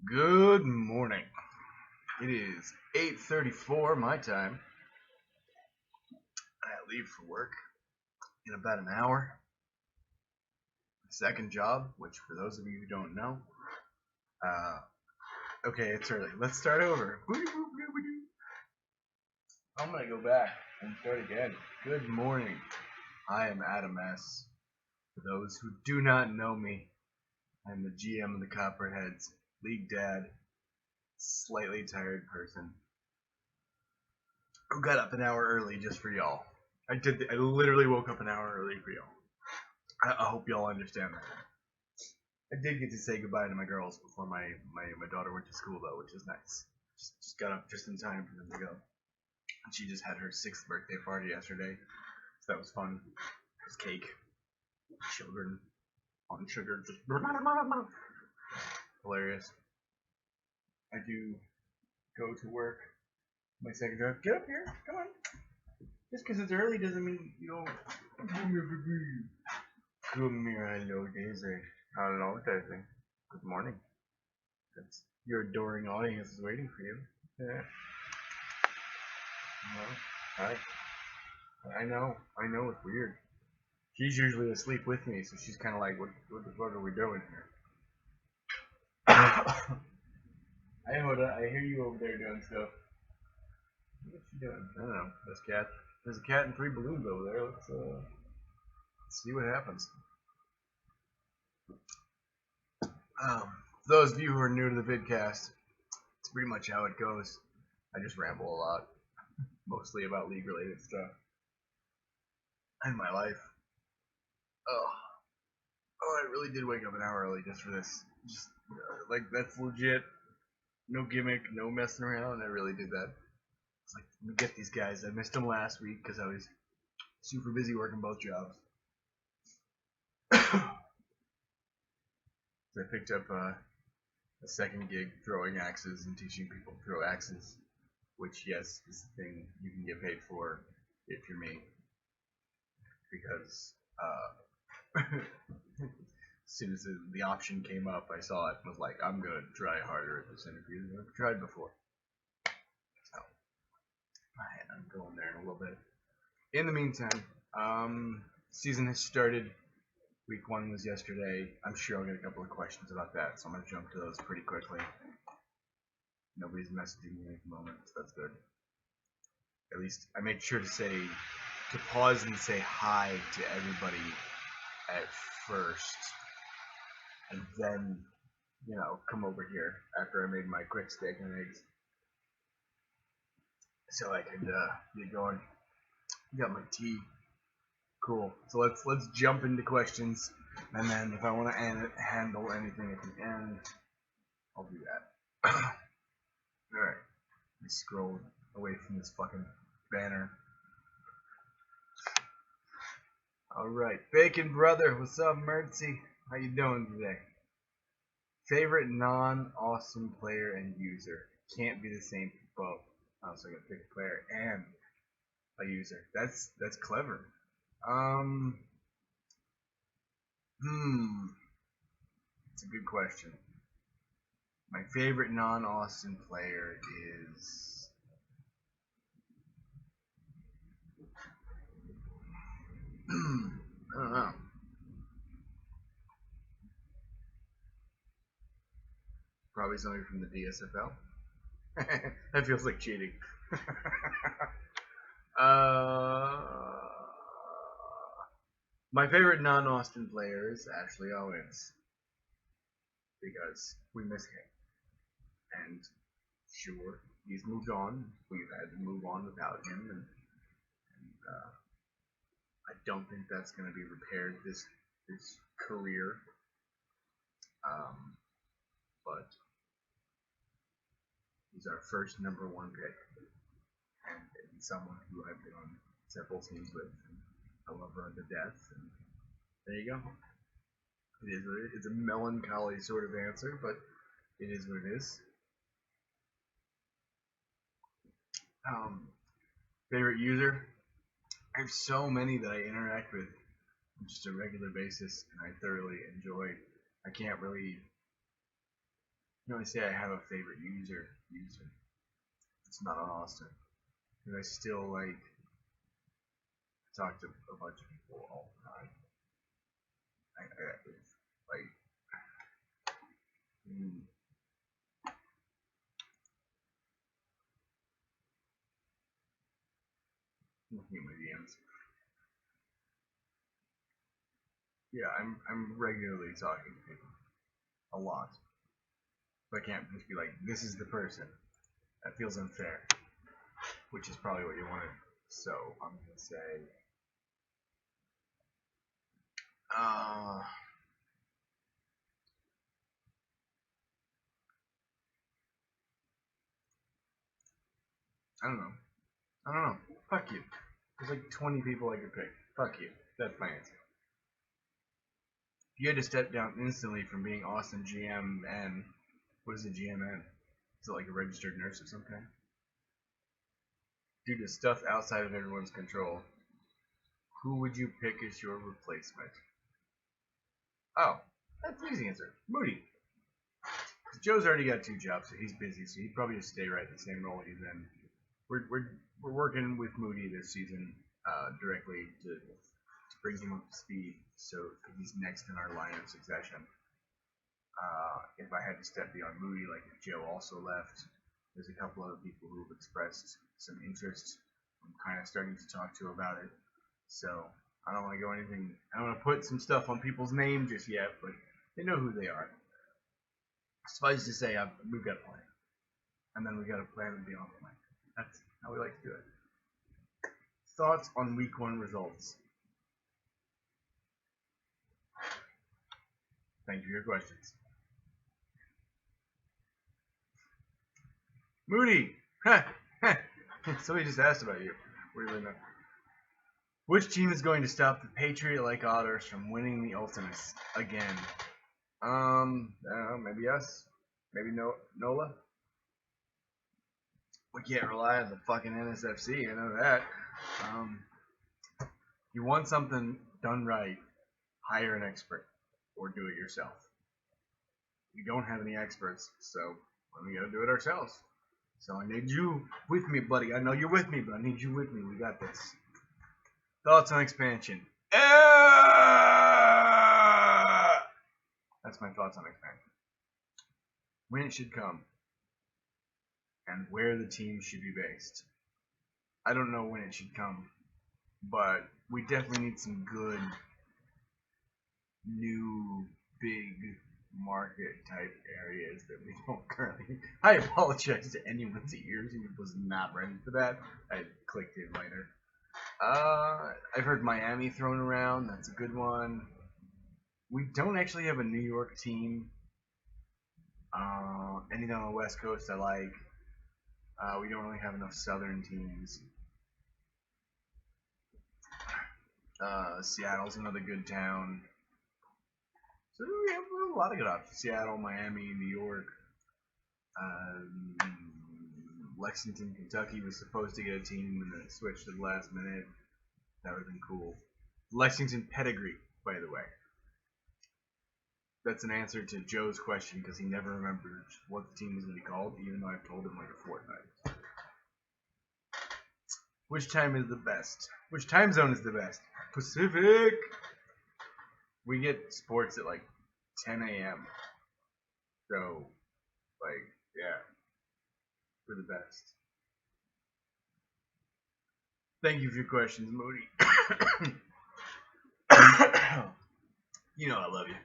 Good morning. It is 8:34 my time. I leave for work in about an hour. Second job, which for those of you who don't know, okay, it's early. Let's start over. I'm gonna go back and start again. Good morning. I am Adam S. For those who do not know me, I'm the GM of the Copperheads, League Dad, slightly tired person who got up an hour early just for y'all. I literally woke up an hour early for y'all. I hope y'all understand that. I did get to say goodbye to my girls before my daughter went to school though, which is nice. Just got up just in time for them to go. And she just had her 6th birthday party yesterday, so that was fun. It was cake, children on sugar, just hilarious. I do go to work. My second job. Get up here, come on. Just because it's early doesn't mean you don't. Come here, hello, Daisy. Hello, Daisy. Good morning. That's, your adoring audience is waiting for you. Yeah. Well, I know it's weird. She's usually asleep with me, so she's kind of like, what the fuck are we doing here? Hi, Hoda. I hear you over there doing stuff. What's she doing? I don't know. There's a cat and 3 balloons over there. Let's see what happens. For those of you who are new to the vidcast, it's pretty much how it goes. I just ramble a lot, mostly about league-related stuff and my life. Oh, I really did wake up an hour early just for this. Just like that's legit. No gimmick, no messing around. I really did that. It's like, let me get these guys. I missed them last week because I was super busy working both jobs. So I picked up a second gig throwing axes and teaching people to throw axes, which, yes, is the thing you can get paid for if you're me. Because as soon as the option came up, I saw it and was like, I'm going to try harder at this interview than I've tried before. So, I'm going there in a little bit. In the meantime, season has started. Week 1 was yesterday. I'm sure I'll get a couple of questions about that, so I'm going to jump to those pretty quickly. Nobody's messaging me at the moment, so that's good. At least I made sure to pause and say hi to everybody at first, and then, come over here after I made my quick steak and eggs, so I could get going. Got my tea. Cool. So let's jump into questions, and then if I want to handle anything at the end, I'll do that. All right. Let me scroll away from this fucking banner. All right, Bacon Brother, what's up, Mertzy? How you doing today? Favorite non-awesome player and user. Can't be the same for both. Oh, so I gotta pick a player and a user. That's clever. It's a good question. My favorite non-Austin player is I don't know. Probably somebody from the DSFL. That feels like cheating. My favorite non-Austin player is Ashley Owens, because we miss him. And sure, he's moved on. We've had to move on without him, and I don't think that's going to be repaired this career. But he's our first number 1 pick, and someone who I've been on several teams with. I love her to death, and there you go. It's a melancholy sort of answer, but it is what it is. Favorite user? I have so many that I interact with on just a regular basis, and I thoroughly enjoy. I can't really, You know, I say I have a favorite user. It's not on Austin. Because I still, like, talk to a bunch of people all the time. It's, like, looking at my DMs. Yeah, I'm regularly talking to people. A lot. But I can't just be like, this is the person. That feels unfair. Which is probably what you wanted. So, I'm gonna say... I don't know. Fuck you. There's like 20 people I could pick. Fuck you. That's my answer. If you had to step down instantly from being Austin GMN, what is a GMN? Is it like a registered nurse or something? Due to stuff outside of everyone's control, who would you pick as your replacement? Oh, that's an easy answer. Moody. Joe's already got 2 jobs, so he's busy, so he'd probably just stay right in the same role he's in. We're working with Moody this season directly to bring him up to speed, so he's next in our line of succession. If I had to step beyond Moody, like if Joe also left, there's a couple other people who have expressed some interest. I'm kind of starting to talk to about it, so I don't want to go anything. I don't want to put some stuff on people's names just yet, but they know who they are. Suffice to say, we've got a plan, and then we got a plan beyond the plan. That's how we like to do it. Thoughts on Week 1 results? Thank you for your questions. Moody! Somebody just asked about you. Weirdly enough. Which team is going to stop the Patriot-like Otters from winning the Ultimates again? I don't know, maybe us? Maybe NOLA? We can't rely on the fucking NSFC, I know that. You want something done right, hire an expert. Or do it yourself. We don't have any experts, so we gotta do it ourselves. So I need you with me, buddy. I know you're with me, but I need you with me. We got this. Thoughts on expansion? That's my thoughts on expansion. When it should come, and where the team should be based. I don't know when it should come, but we definitely need some good, new, big market type areas that we don't currently. I apologize to anyone's ears who was not ready for that. I clicked in later. I've heard Miami thrown around. That's a good one. We don't actually have a New York team. Anything on the West Coast I like. We don't really have enough Southern teams. Seattle's another good town. So we have a lot of good options. Seattle, Miami, New York. Lexington, Kentucky was supposed to get a team and then it switched at the last minute. That would have been cool. Lexington pedigree, by the way. That's an answer to Joe's question because he never remembered what the team was going to be called, even though I've told him like a fortnight. Which time is the best? Which time zone is the best? Pacific! We get sports at like 10 a.m. So, like, yeah. We're the best. Thank you for your questions, Moody. You know I love you.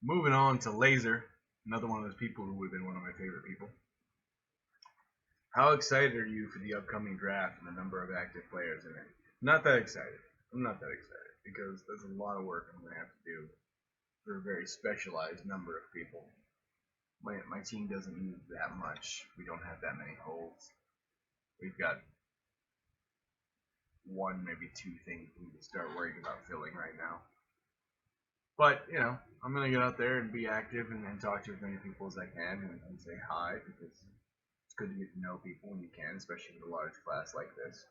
Moving on to Laser, another one of those people who would have been one of my favorite people. How excited are you for the upcoming draft and the number of active players in it? Not that excited. I'm not that excited because there's a lot of work I'm going to have to do for a very specialized number of people. My team doesn't need that much. We don't have that many holes. We've got 1, maybe 2 things we need to start worrying about filling right now. But, you know, I'm going to get out there and be active and talk to as many people as I can and say hi because it's good to get to know people when you can, especially with a large class like this.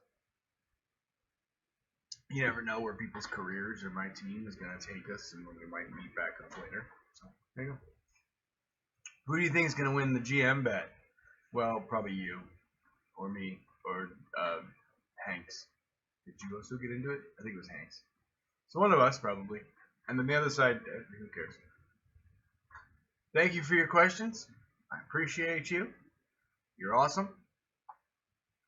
You never know where people's careers or my team is going to take us and when we might meet back up later. So, there you go. Who do you think is going to win the GM bet? Well, probably you, or me, or Hanks. Did you also get into it? I think it was Hanks. So one of us, probably. And then the other side, who cares? Thank you for your questions. I appreciate you. You're awesome.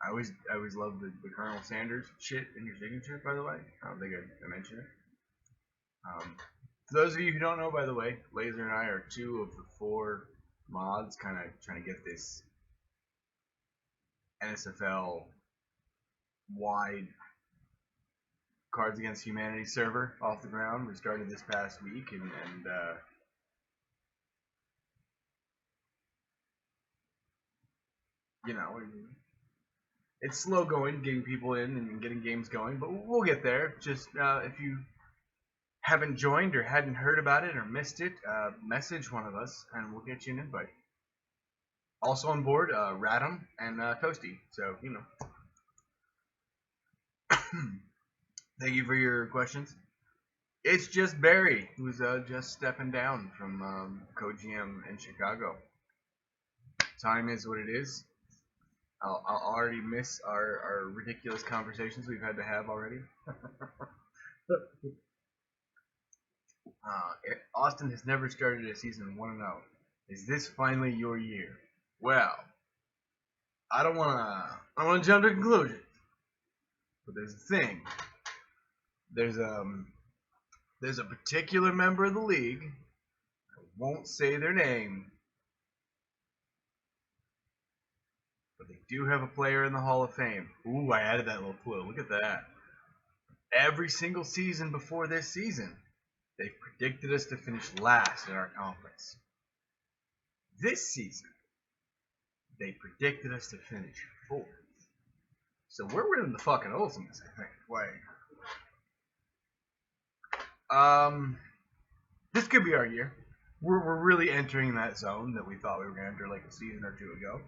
I always love the Colonel Sanders shit in your signature, by the way. I don't think I mentioned it. For those of you who don't know, by the way, Laser and I are 2 of the 4 mods kind of trying to get this NSFL wide Cards Against Humanity server off the ground. We started this past week, and you know, it's slow going, getting people in and getting games going, but we'll get there. Just if you haven't joined or hadn't heard about it or missed it, message one of us and we'll get you an invite. Also on board, Radam and Toasty. So, you know. Thank you for your questions. It's just Barry, who's just stepping down from co-GM in Chicago. Time is what it is. I'll already miss our ridiculous conversations we've had to have already. Austin has never started a season 1-0. Is this finally your year? Well, I don't wanna jump to conclusions, but there's a thing. There's a particular member of the league. I won't say their name, but they do have a player in the Hall of Fame. Ooh, I added that little clue. Look at that. Every single season before this season, they've predicted us to finish last in our conference. This season, they predicted us to finish 4th. So we're winning the fucking ultimates, I think. Wait. This could be our year. We're really entering that zone that we thought we were going to enter like a season or 2 ago.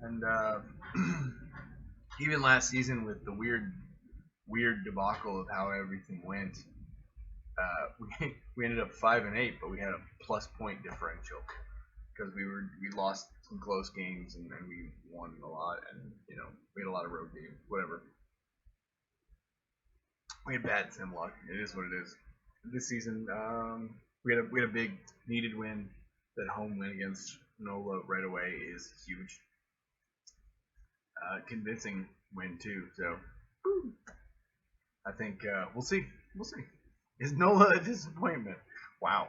And even last season with the weird debacle of how everything went, we ended up 5-8, but we had a plus point differential because we lost some close games and we won a lot, and you know we had a lot of road games. Whatever. We had bad sim luck. It is what it is. This season, we had a big needed win. That home win against NOLA right away is huge. Convincing win too. So I think we'll see. We'll see. Is NOLA a disappointment? Wow.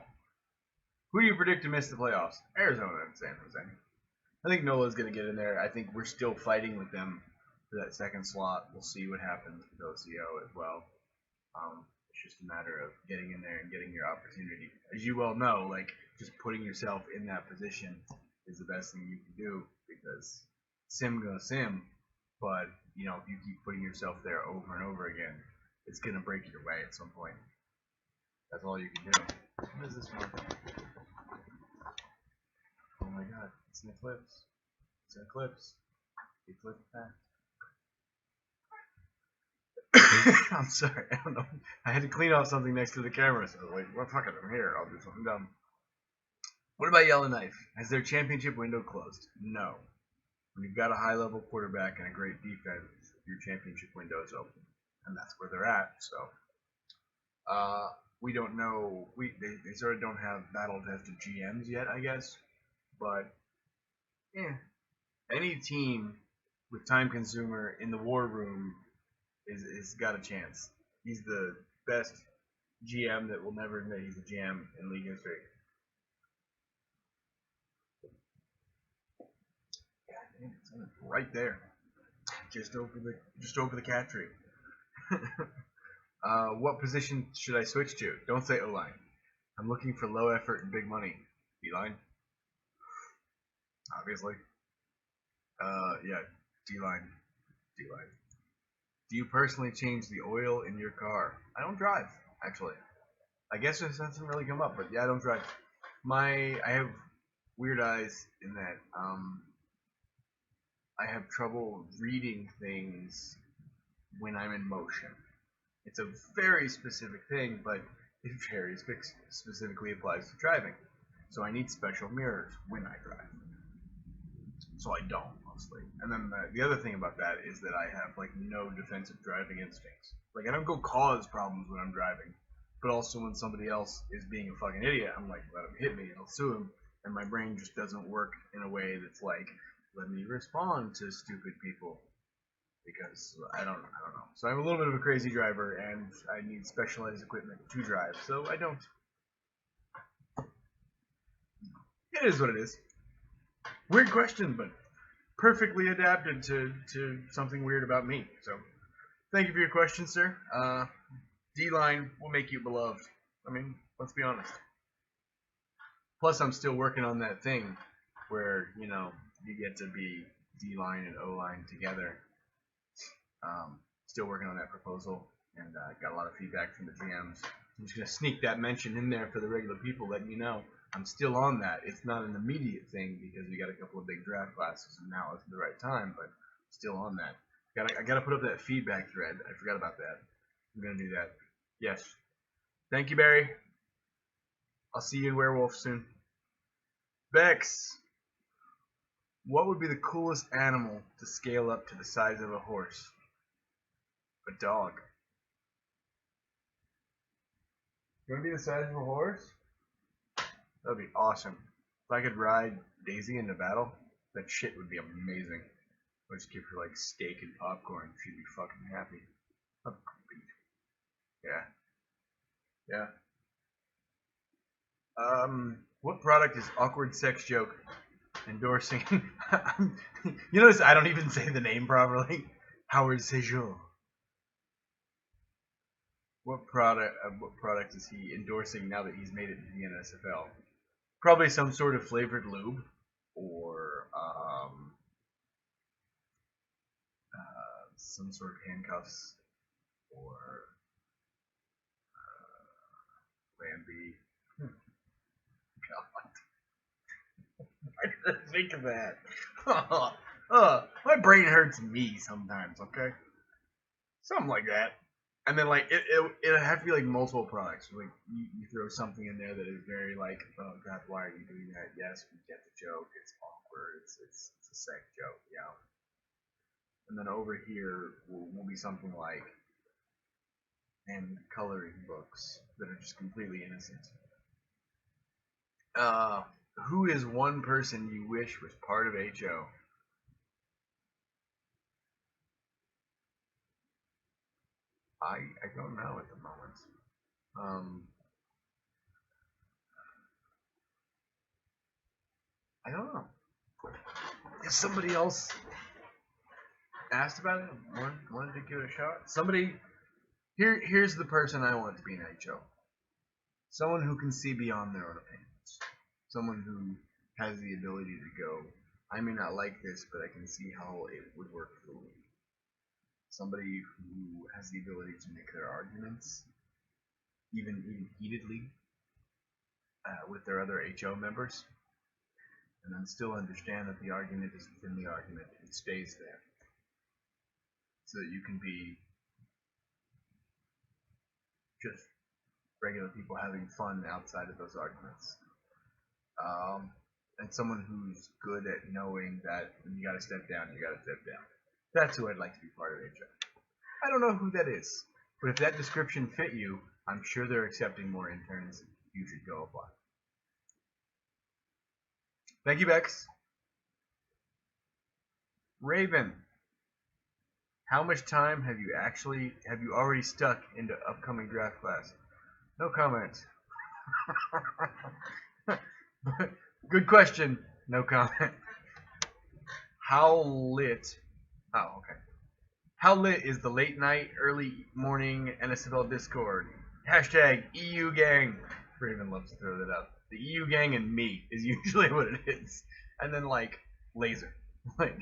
Who do you predict to miss the playoffs? Arizona and San Jose. I think NOLA's going to get in there. I think we're still fighting with them for that second slot. We'll see what happens with OCO as well. It's just a matter of getting in there and getting your opportunity. As you well know, like just putting yourself in that position is the best thing you can do because sim gonna sim, but you know if you keep putting yourself there over and over again, it's gonna break your way at some point. That's all you can do. What is this one? Oh my god, it's an eclipse. It's an eclipse. The eclipse passed. I'm sorry, I don't know. I had to clean off something next to the camera, so I was like, well, fuck it, I'm here. I'll do something dumb. What about Yellowknife? Has their championship window closed? No. When you've got a high-level quarterback and a great defense, your championship window is open. And that's where they're at, so. We don't know. They sort of don't have battle-tested GMs yet, I guess. But, yeah. Any team with Time Consumer in the war room is got a chance. He's the best GM that will never admit he's a GM in league history. God, it's right there, just over the cat tree. What position should I switch to? Don't say O-line. I'm looking for low effort and big money. D-line, obviously. Yeah, D-line. Do you personally change the oil in your car? I don't drive, actually. I guess this hasn't really come up, but yeah, I don't drive. I have weird eyes in that I have trouble reading things when I'm in motion. It's a very specific thing, but it very specifically applies to driving. So I need special mirrors when I drive. So I don't, mostly. And then the other thing about that is that I have like no defensive driving instincts. Like I don't go cause problems when I'm driving, but also when somebody else is being a fucking idiot, I'm like, let him hit me and I'll sue him. And my brain just doesn't work in a way that's like, let me respond to stupid people. Because I don't know. So I'm a little bit of a crazy driver, and I need specialized equipment to drive. So I don't. It is what it is. Weird question, but perfectly adapted to something weird about me. So thank you for your question, sir. D-line will make you beloved. I mean, let's be honest. Plus, I'm still working on that thing where, you know, you get to be D-line and O-line together. Still working on that proposal, and got a lot of feedback from the GMs. I'm just going to sneak that mention in there for the regular people, letting you know I'm still on that. It's not an immediate thing because we got a couple of big draft classes, and now isn't the right time, but still on that. I got to put up that feedback thread. I forgot about that. I'm going to do that. Yes. Thank you, Barry. I'll see you in Werewolf soon. Bex, what would be the coolest animal to scale up to the size of a horse? A dog. You want to be the size of a horse? That would be awesome. If I could ride Daisy into battle, that shit would be amazing. I'd just give her like steak and popcorn. She'd be fucking happy. Yeah. What product is Awkward Sex Joke endorsing? You notice I don't even say the name properly. Howard Sejour. What product is he endorsing now that he's made it to the NSFL? Probably some sort of flavored lube, or some sort of handcuffs, or Bambi. God, why did I think of that? My brain hurts me sometimes. Okay, something like that. And then like it'll have to be like multiple products. Like you throw something in there that is very like, oh god, why are you doing that? Yes, we get the joke. It's awkward. It's a sex joke, yeah. And then over here will be something like, and coloring books that are just completely innocent. Who is one person you wish was part of HO? I don't know at the moment. I don't know. If somebody else asked about it, wanted to give it a shot. Somebody here's the person I want to be an HO. Someone who can see beyond their own opinions. Someone who has the ability to go, I may not like this, but I can see how it would work for the league. Somebody who has the ability to make their arguments, even heatedly, with their other HO members, and then still understand that the argument is within the argument. It stays there. So that you can be just regular people having fun outside of those arguments. And someone who's good at knowing that when you gotta step down, you gotta step down. That's who I'd like to be part of HO. I don't know who that is, but if that description fit you, I'm sure they're accepting more interns. You should go apply. Thank you, Bex. Raven, how much time have you already stuck into upcoming draft class? No comment. Good question. No comment. How lit? Oh, okay. How lit is the late night, early morning NSFL Discord? Hashtag EU gang. Raven loves to throw that up. The EU gang and me is usually what it is, and then like laser. Like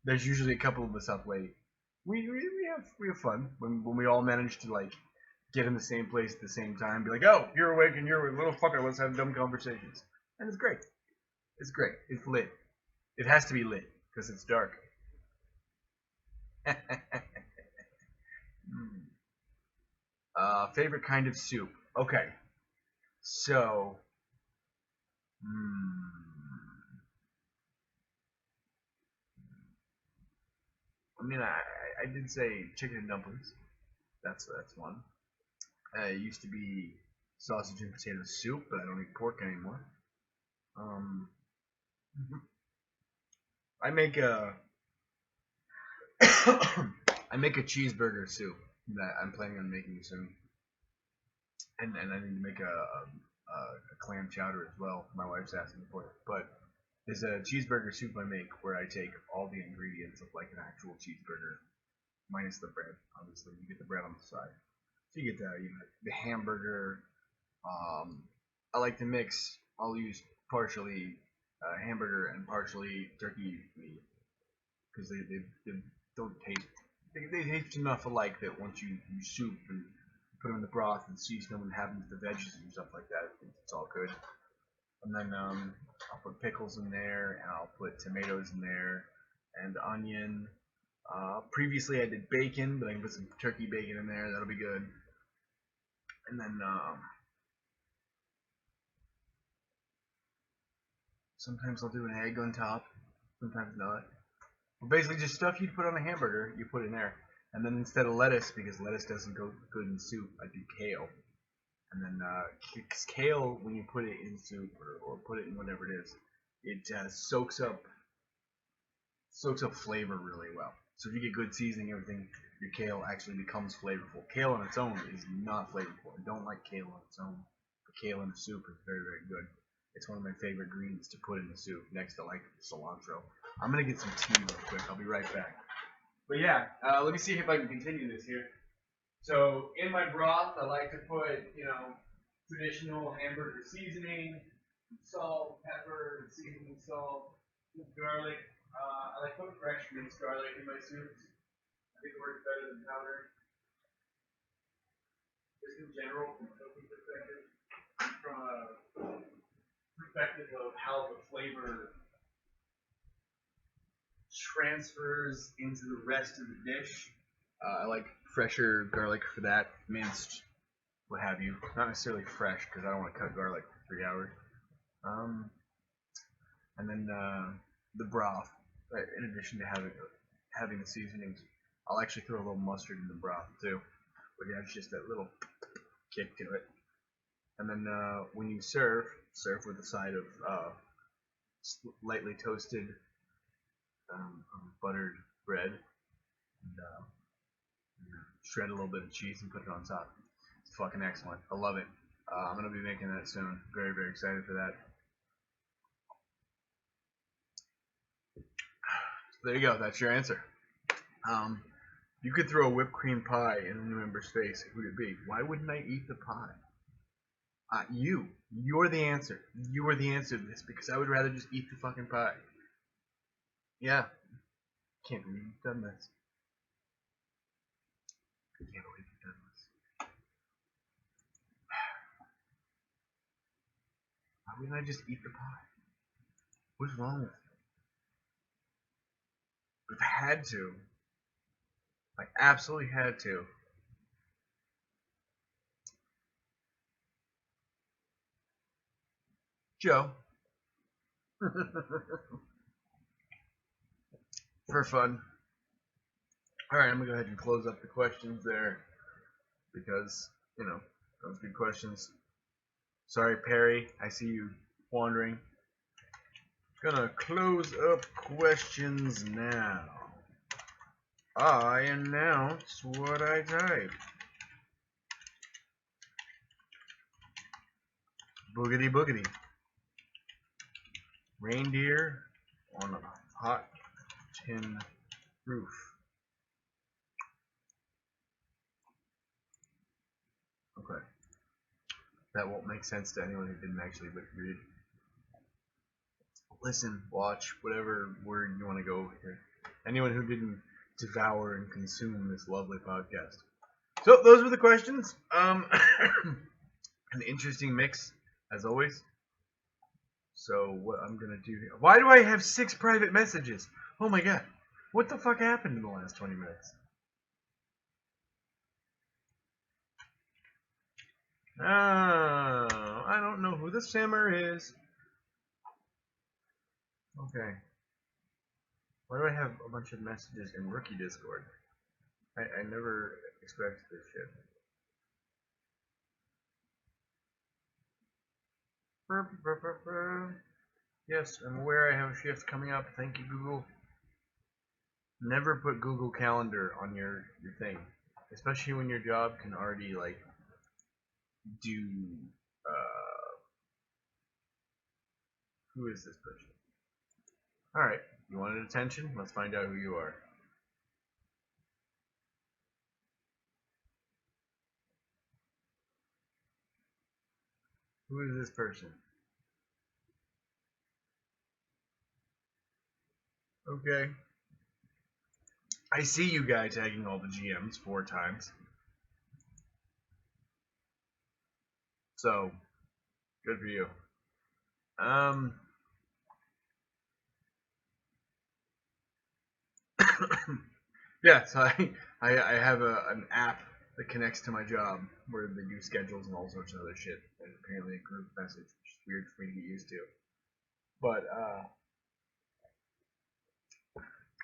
there's usually a couple of us up late. We have fun when we all manage to like get in the same place at the same time. Be like, oh, you're awake and you're a little fucker. Let's have dumb conversations, and it's great. It's great. It's lit. It has to be lit because it's dark. Favorite kind of soup. Okay, so I mean, I did say chicken and dumplings. That's one. It used to be sausage and potato soup, but I don't eat pork anymore. Um, I make a I make a cheeseburger soup that I'm planning on making soon, and I need to make a clam chowder as well. My wife's asking for it, but there's a cheeseburger soup I make where I take all the ingredients of like an actual cheeseburger, minus the bread. Obviously, you get the bread on the side, so you get the hamburger. I like to mix. I'll use partially hamburger and partially turkey meat because they don't taste. They taste enough alike that once you soup and put them in the broth and season them and have them with the veggies and stuff like that, it's all good. And then I'll put pickles in there, and I'll put tomatoes in there, and onion. Previously I did bacon, but I can put some turkey bacon in there. That'll be good. And then sometimes I'll do an egg on top. Sometimes not. But basically, just stuff you'd put on a hamburger, you put in there. And then instead of lettuce, because lettuce doesn't go good in soup, I do kale. And then kale, when you put it in soup or put it in whatever it is, it soaks up flavor really well. So if you get good seasoning, everything, your kale actually becomes flavorful. Kale on its own is not flavorful. I don't like kale on its own. But kale in a soup is very, very good. It's one of my favorite greens to put in the soup next to like cilantro. I'm gonna get some tea real quick. I'll be right back. But yeah, let me see if I can continue this here. So in my broth, I like to put, traditional hamburger seasoning, salt, pepper, seasoning salt, garlic. I like putting fresh minced garlic in my soups. I think it works better than powder. Just in general, from a cooking perspective, from a perspective of how the flavor transfers into the rest of the dish. I like fresher garlic for that, minced, what have you. Not necessarily fresh because I don't want to cut garlic for 3 hours. And then the broth. In addition to having the seasonings, I'll actually throw a little mustard in the broth too, which adds just that little kick to it. And then when you serve with a side of lightly toasted buttered bread, and shred a little bit of cheese and put it on top. It's fucking excellent. I love it. I'm gonna be making that soon. Very, very excited for that. So there you go. That's your answer. You could throw a whipped cream pie in a new member's face. Who would it be? Why wouldn't I eat the pie? You're the answer. You are the answer to this because I would rather just eat the fucking pie. Yeah. Can't believe you've done this. I can't believe you've done this. Why wouldn't I just eat the pie? What's wrong with you? I've had to. I absolutely had to. Joe. For fun. Alright, I'm gonna go ahead and close up the questions there because, those good questions. Sorry, Perry, I see you wandering. Gonna close up questions now. I announce what I type. Boogity boogity. Reindeer on a hot tin roof. Okay. That won't make sense to anyone who didn't actually read. Listen, watch, whatever word you want to go with here. Anyone who didn't devour and consume this lovely podcast. So those were the questions. An interesting mix, as always. So what I'm gonna do here. Why do I have 6 private messages? Oh my god. What the fuck happened in the last 20 minutes? Oh, I don't know who the simmer is. Okay. Why do I have a bunch of messages in Rookie Discord? I never expected this shit. Yes, I'm aware I have a shift coming up. Thank you, Google. Never put Google Calendar on your thing, especially when your job can already like do. Who is this person? All right, you wanted attention? Let's find out who you are. Who is this person? Okay. I see you guy tagging all the GMs 4 times. So, good for you. Yeah, so I have an app that connects to my job where they do schedules and all sorts of other shit. And apparently a group message, which is weird for me to get used to. But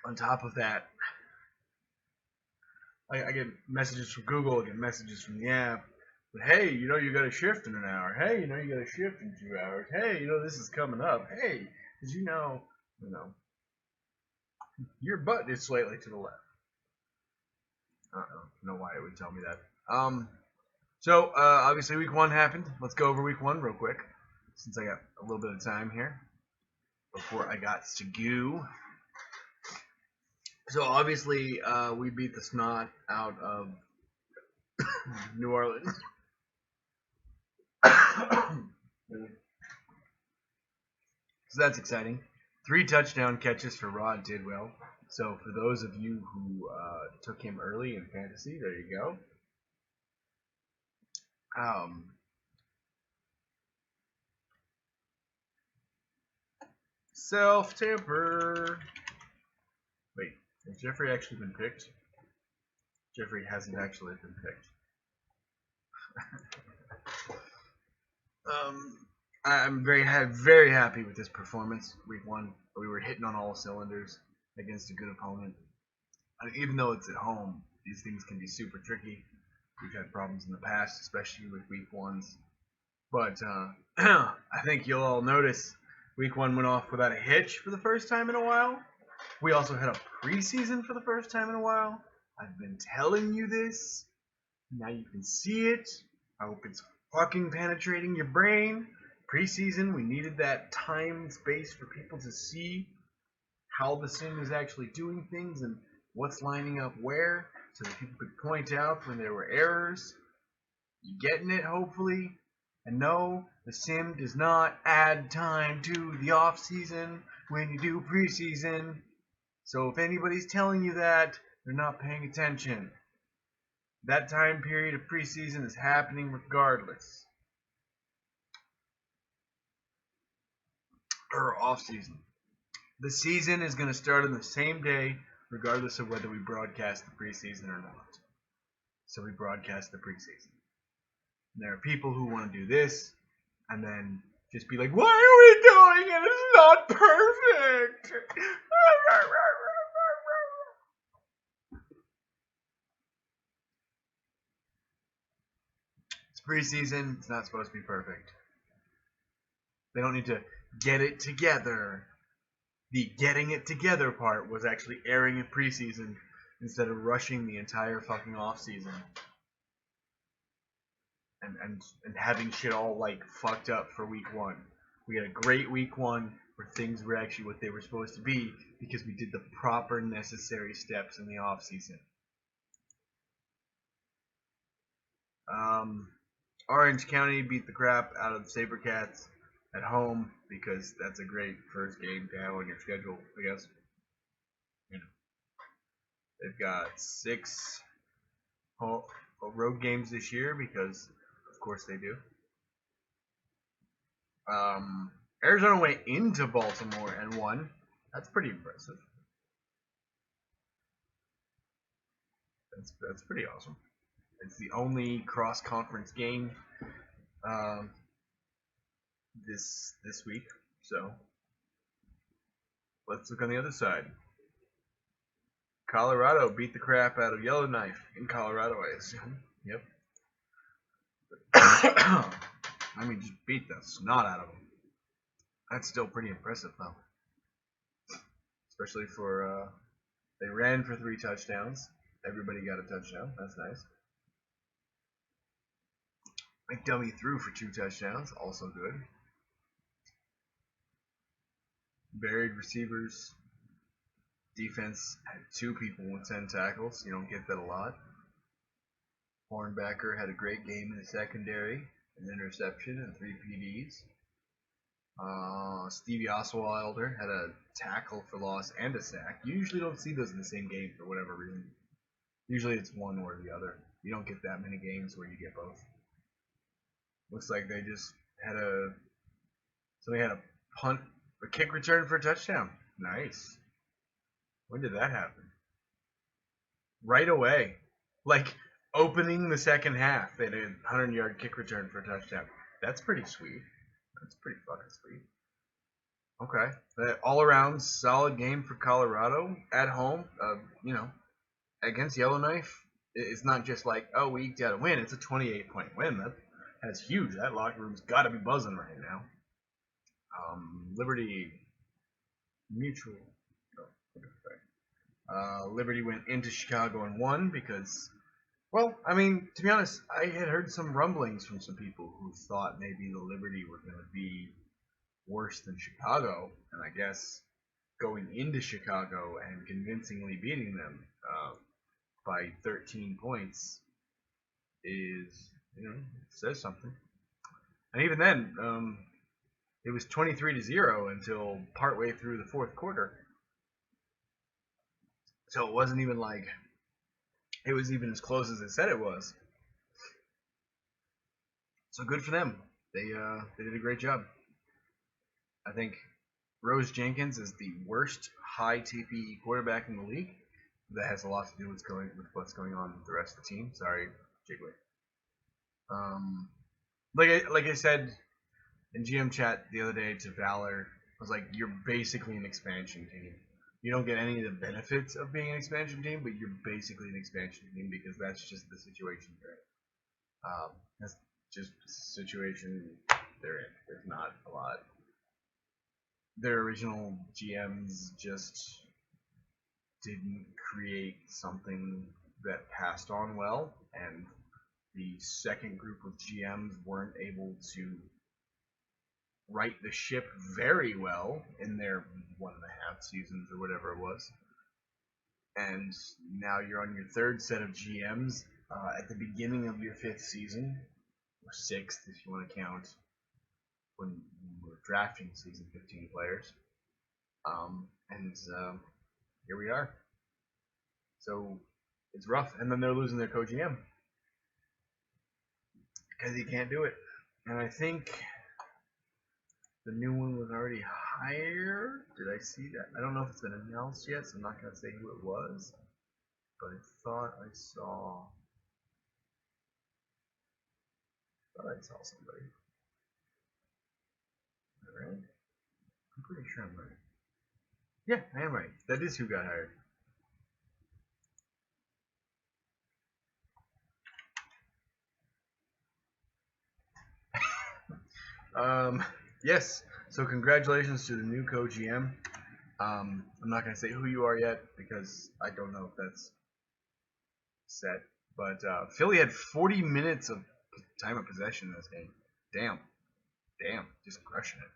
on top of that, I get messages from Google, I get messages from the app. But hey, you know you got a shift in an hour. Hey, you know you got a shift in 2 hours. Hey, you know this is coming up. Hey, did you know your butt is slightly to the left. I don't know why it would tell me that. So obviously week 1 happened. Let's go over week 1 real quick, since I got a little bit of time here before I got to go. So obviously we beat the snot out of New Orleans. So that's exciting. 3 touchdown catches for Rod Tidwell. So for those of you who took him early in fantasy, there you go. Self-temper. Wait, has Jeffrey actually been picked? Jeffrey hasn't actually been picked. I'm very happy with this performance. Week 1, we were hitting on all cylinders against a good opponent. Even though it's at home, these things can be super tricky. We've had problems in the past, especially with week 1s. But I think you'll all notice week 1 went off without a hitch for the first time in a while. We also had a preseason for the first time in a while. I've been telling you this. Now you can see it. I hope it's fucking penetrating your brain. Preseason, we needed that time and space for people to see how the sim is actually doing things and what's lining up where, so that people could point out when there were errors. You getting it, hopefully? And no, the sim does not add time to the off season when you do preseason. So if anybody's telling you that, they're not paying attention. That time period of preseason is happening regardless. Or off season. The season is going to start on the same day, regardless of whether we broadcast the preseason or not. So we broadcast the preseason. And there are people who want to do this, and then just be like, why are we doing it? It's not perfect. It's preseason. It's not supposed to be perfect. They don't need to get it together. The getting it together part was actually airing in preseason instead of rushing the entire fucking off season and having shit all like fucked up for week 1. We had a great week 1 where things were actually what they were supposed to be because we did the proper necessary steps in the off season. Orange County beat the crap out of the Sabercats at home because that's a great first game to have on your schedule, I guess. You know, they've got 6 road games this year because, of course, they do. Arizona went into Baltimore and won. That's pretty impressive. That's pretty awesome. It's the only cross-conference game this week, so let's look on the other side. Colorado beat the crap out of Yellowknife in Colorado, I assume. Yep. I mean, just beat the snot out of them. That's still pretty impressive, though. Especially for, they ran for 3 touchdowns. Everybody got a touchdown. That's nice. McDummy threw for 2 touchdowns. Also good. Varied receivers. Defense had 2 people with 10 tackles. You don't get that a lot. Hornbacker had a great game in the secondary. An interception and 3 PDs. Stevie Osweiler had a tackle for loss and a sack. You usually don't see those in the same game for whatever reason. Usually it's one or the other. You don't get that many games where you get both. Looks like they just had somebody had a kick return for a touchdown. Nice. When did that happen? Right away. Like opening the second half, they had a 100-yard kick return for a touchdown. That's pretty sweet. That's pretty fucking sweet. Okay. All around solid game for Colorado at home. Against Yellowknife. It's not just like, oh, we eked out a win. It's a 28-point win. That's huge. That locker room's got to be buzzing right now. Liberty Mutual. Liberty went into Chicago and won because, well, I mean, to be honest, I had heard some rumblings from some people who thought maybe the Liberty were going to be worse than Chicago, and I guess going into Chicago and convincingly beating them by 13 points is, says something. And even then, it was 23-0 until partway through the 4th quarter. So it wasn't even like it was even as close as it said it was. So good for them. They did a great job. I think Rose Jenkins is the worst high TP quarterback in the league. That has a lot to do with what's going on with the rest of the team. Sorry, Jiggly. Like I said in GM chat the other day to Valor, I was like, you're basically an expansion team. You don't get any of the benefits of being an expansion team, but you're basically an expansion team because that's just the situation you're in. That's just the situation they're in. There's not a lot. Their original GMs just didn't create something that passed on well, and the second group of GMs weren't able to right the ship very well in their 1.5 seasons or whatever it was. And now you're on your 3rd set of GMs at the beginning of your 5th season, or 6th if you want to count when we're drafting season 15 players. Here we are. So it's rough, and then they're losing their co-GM because he can't do it. And I think the new one was already hired. Did I see that? I don't know if it's been announced yet, so I'm not going to say who it was. But I thought I saw somebody. Am I right? I'm pretty sure I'm right. Yeah, I am right. That is who got hired. Yes. So congratulations to the new co-GM. I'm not gonna say who you are yet because I don't know if that's set. But Philly had 40 minutes of time of possession in this game. Damn, just crushing it.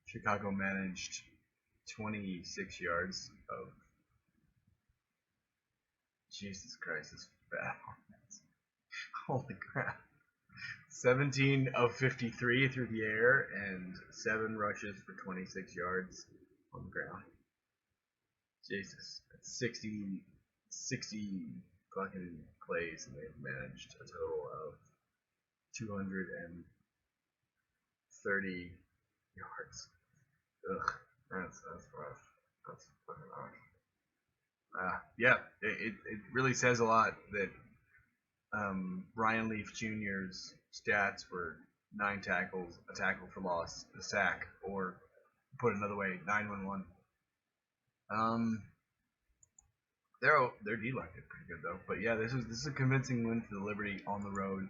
Chicago managed 26 yards of. Jesus Christ, this bad offense. Holy crap. 17 of 53 through the air and 7 rushes for 26 yards on the ground. Jesus. That's 60 fucking plays, and they've managed a total of 230 yards. Ugh. That's rough. That's fucking rough. Yeah, it really says a lot that Brian Leaf Jr.'s stats were 9 tackles, a tackle for loss, a sack, or put another way, 9-1-1. Their D line did pretty good though, but yeah, this is a convincing win for the Liberty on the road,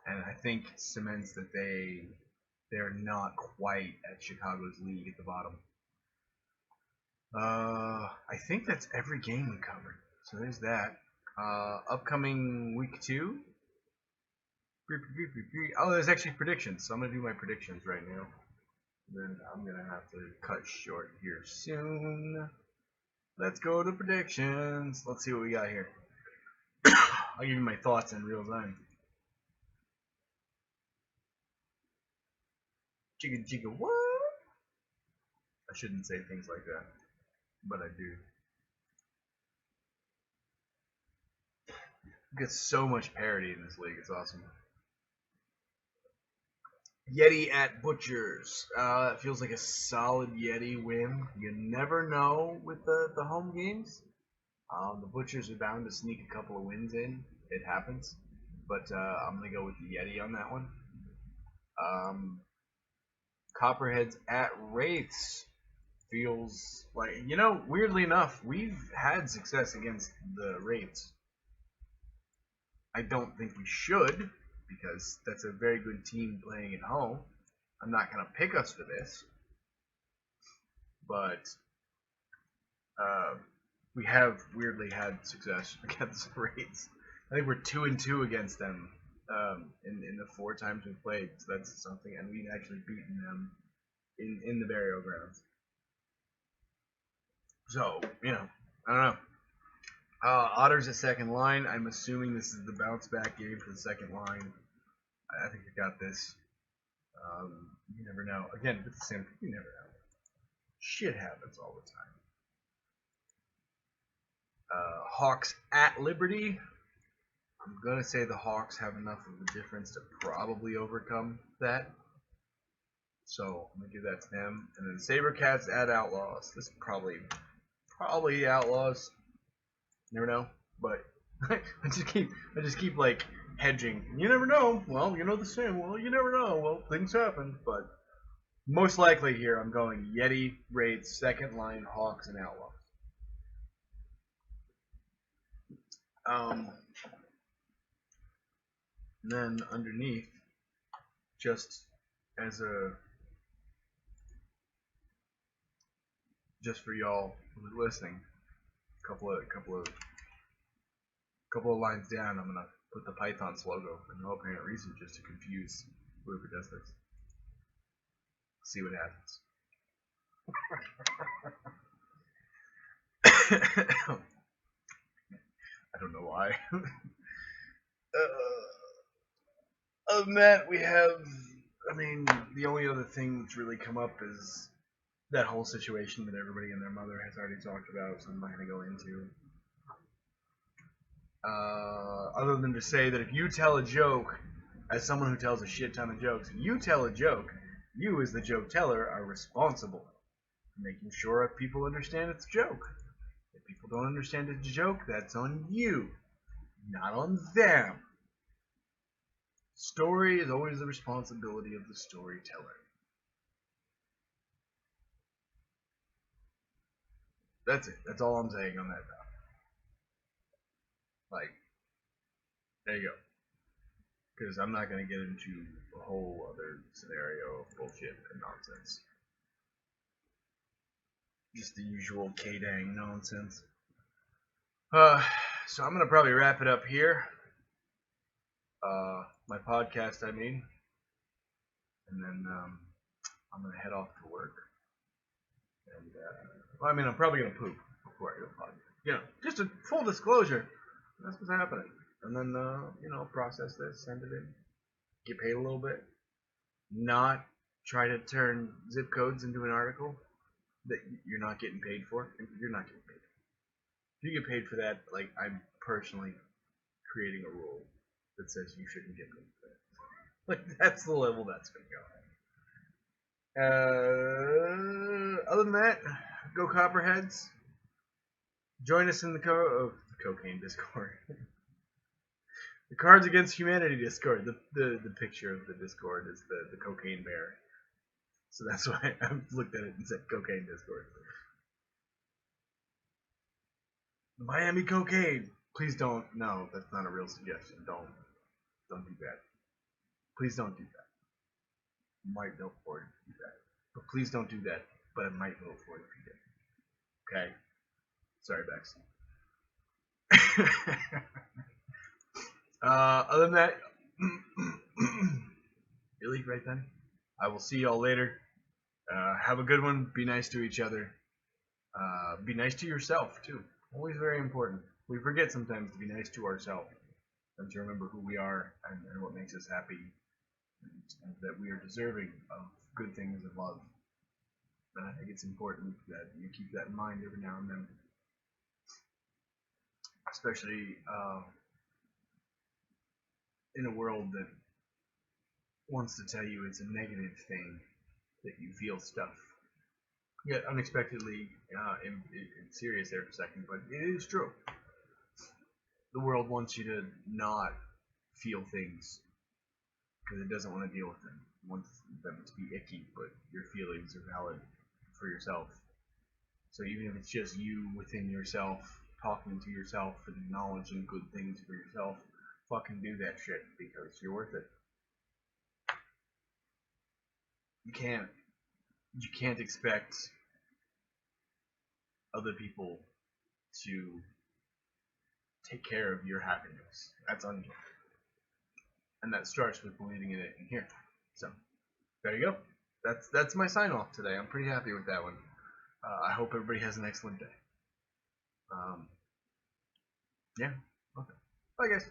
and I think cements that they're not quite at Chicago's league at the bottom. I think that's every game we covered. So there's that. Upcoming week 2. Oh, there's actually predictions. So I'm gonna do my predictions right now. Then I'm gonna have to cut short here soon. Let's go to predictions. Let's see what we got here. I'll give you my thoughts in real time. Jigga jigga what? I shouldn't say things like that, but I do. We get so much parity in this league. It's awesome. Yeti at Butchers. It feels like a solid Yeti win. You never know with the home games. The Butchers are bound to sneak a couple of wins in. It happens. But I'm going to go with the Yeti on that one. Copperheads at Wraiths. Feels like, weirdly enough, we've had success against the Wraiths. I don't think we should, because that's a very good team playing at home. I'm not going to pick us for this, but we have weirdly had success against the Wraiths. I think we're 2-2 against them in the 4 times we've played, so that's something, and we've actually beaten them in the burial grounds. So, I don't know. Otters at second line. I'm assuming this is the bounce back game for the second line. I think we got this. You never know. Again, it's the same. You never know. Shit happens all the time. Hawks at Liberty. I'm gonna say the Hawks have enough of a difference to probably overcome that. So I'm gonna give that to them. And then Sabercats at Outlaws. This is probably Outlaws. Never know, but I just keep like hedging. You never know. Well, the same. Well, you never know. Well, things happen, but most likely here I'm going Yeti, Wraiths, second line, Hawks, and Outlaws. And then underneath, just for y'all who are listening, couple of lines down, I'm gonna put the Python's logo for no apparent reason, just to confuse whoever does this. See what happens. I don't know why. Other than that, we have. The only other thing that's really come up is that whole situation that everybody and their mother has already talked about, so I'm not going to go into. Other than to say that if you tell a joke, as someone who tells a shit ton of jokes, if you tell a joke, you as the joke teller are responsible for making sure people understand it's a joke. If people don't understand it's a joke, that's on you, not on them. Story is always the responsibility of the storyteller. That's it. That's all I'm saying on that topic. There you go. Because I'm not going to get into a whole other scenario of bullshit and nonsense. Just the usual K-dang nonsense. So I'm going to probably wrap it up here. My podcast, and then I'm going to head off to work. And I'm probably going to poop before I go podcast. Just a full disclosure. That's what's happening. And then, process this, send it in, get paid a little bit. Not try to turn zip codes into an article that you're not getting paid for. You're not getting paid. If you get paid for that, I'm personally creating a rule that says you shouldn't get paid for that. That's the level that's going to go. Other than that, go Copperheads. Join us in the cocaine Discord. The Cards Against Humanity Discord. The picture of the Discord is the cocaine bear. So that's why I looked at it and said cocaine Discord. Miami cocaine. Please don't. No, that's not a real suggestion. Don't do that. Please don't do that. You might vote for it if you do that. But please don't do that. But I might vote for it if you did. Okay. Sorry, Bex. Other than that, really, right then? I will see y'all later. Have a good one. Be nice to each other. Be nice to yourself, too. Always very important. We forget sometimes to be nice to ourselves and to remember who we are and what makes us happy and that we are deserving of good things and love. And I think it's important that you keep that in mind every now and then. Especially in a world that wants to tell you it's a negative thing that you feel stuff. Get unexpectedly serious there for a second, but it is true. The world wants you to not feel things because it doesn't want to deal with them. It wants them to be icky, but your feelings are valid for yourself. So even if it's just you within yourself, talking to yourself and acknowledging good things for yourself, fucking do that shit because you're worth it. You can't expect other people to take care of your happiness. That's on you. And that starts with believing in it in here. So, there you go. That's my sign off today. I'm pretty happy with that one. I hope everybody has an excellent day. Yeah. Okay. Bye, guys.